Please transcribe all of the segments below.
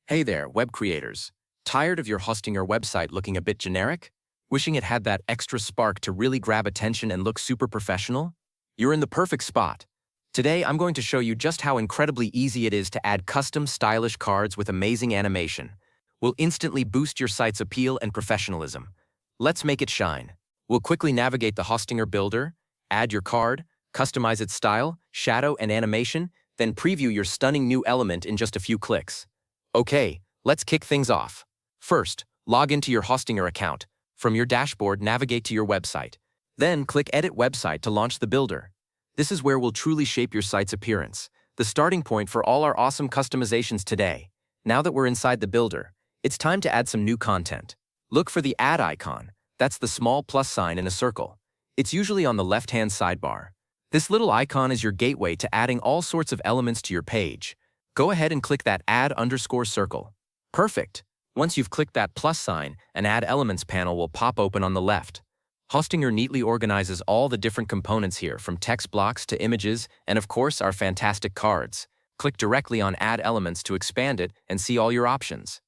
Hey there, web creators. Tired of your hosting or website looking a bit generic? Wishing it had that extra spark to really grab attention and look super professional? You're in the perfect spot. Today, I'm going to show you just how incredibly easy it is to add custom, stylish cards with amazing animation. We'll instantly boost your site's appeal and professionalism. Let's make it shine. We'll quickly navigate the Hostinger Builder, add your card, customize its style, shadow, and animation, then preview your stunning new element in just a few clicks. Okay, let's kick things off. First, log into your Hostinger account. From your dashboard, navigate to your website. Then click Edit Website to launch the builder. This is where we'll truly shape your site's appearance, the starting point for all our awesome customizations today. Now that we're inside the builder, it's time to add some new content. Look for the Add icon. That's the small plus sign in a circle. It's usually on the left-hand sidebar. This little icon is your gateway to adding all sorts of elements to your page. Go ahead and click that Add_circle. Perfect! Once you've clicked that plus sign, an Add Elements panel will pop open on the left. Hostinger neatly organizes all the different components here, from text blocks to images, and of course our fantastic cards. Click directly on Add Elements to expand it and see all your options.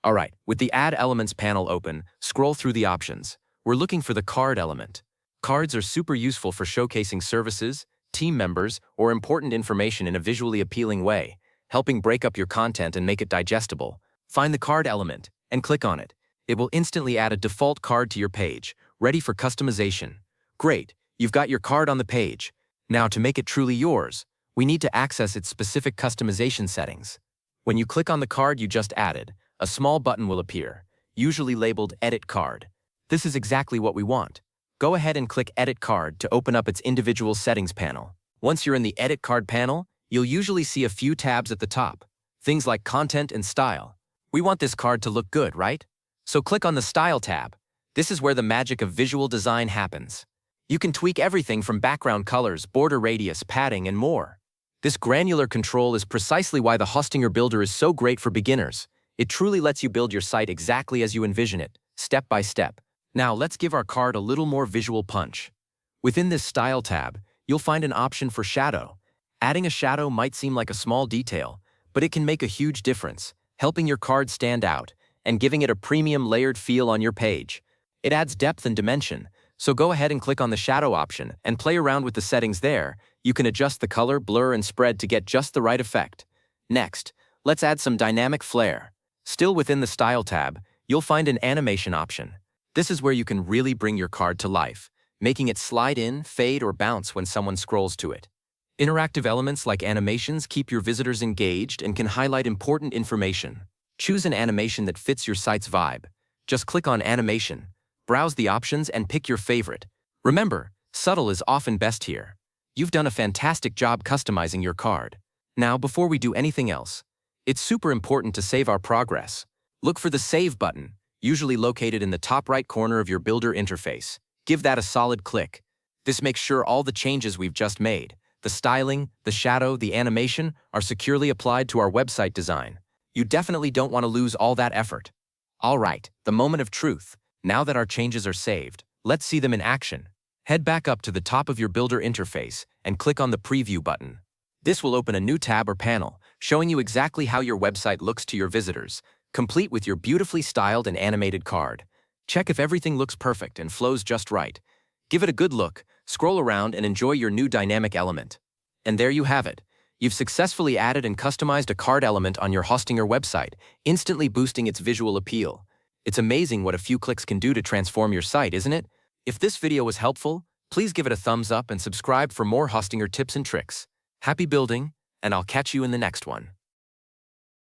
Alright, with the Add Elements panel open, scroll through the options. We're looking for the card element. Cards are super useful for showcasing services, team members, or important information in a visually appealing way, helping break up your content and make it digestible. Find the card element and click on it. It will instantly add a default card to your page, ready for customization. Great, you've got your card on the page. Now to make it truly yours, we need to access its specific customization settings. When you click on the card you just added, a small button will appear, usually labeled Edit Card. This is exactly what we want. Go ahead and click Edit Card to open up its individual settings panel. Once you're in the Edit Card panel, you'll usually see a few tabs at the top, things like Content and Style. We want this card to look good, right? So click on the Style tab. This is where the magic of visual design happens. You can tweak everything from background colors, border radius, padding, and more. This granular control is precisely why the Hostinger Builder is so great for beginners. It truly lets you build your site exactly as you envision it, step by step. Now let's give our card a little more visual punch. Within this Style tab, you'll find an option for shadow. Adding a shadow might seem like a small detail, but it can make a huge difference, helping your card stand out and giving it a premium layered feel on your page. It adds depth and dimension, so go ahead and click on the shadow option and play around with the settings there. You can adjust the color, blur, and spread to get just the right effect. Next, let's add some dynamic flair. Still within the Style tab, you'll find an animation option. This is where you can really bring your card to life, making it slide in, fade, or bounce when someone scrolls to it. Interactive elements like animations keep your visitors engaged and can highlight important information. Choose an animation that fits your site's vibe. Just click on Animation, browse the options, and pick your favorite. Remember, subtle is often best here. You've done a fantastic job customizing your card. Now, before we do anything else, it's super important to save our progress. Look for the Save button, usually located in the top right corner of your Builder interface. Give that a solid click. This makes sure all the changes we've just made, the styling, the shadow, the animation, are securely applied to our website design. You definitely don't want to lose all that effort. All right, the moment of truth. Now that our changes are saved, let's see them in action. Head back up to the top of your Builder interface and click on the Preview button. This will open a new tab or panel, showing you exactly how your website looks to your visitors, complete with your beautifully styled and animated card. Check if everything looks perfect and flows just right. Give it a good look, scroll around, and enjoy your new dynamic element. And there you have it. You've successfully added and customized a card element on your Hostinger website, instantly boosting its visual appeal. It's amazing what a few clicks can do to transform your site, isn't it? If this video was helpful, please give it a thumbs up and subscribe for more Hostinger tips and tricks. Happy building, and I'll catch you in the next one.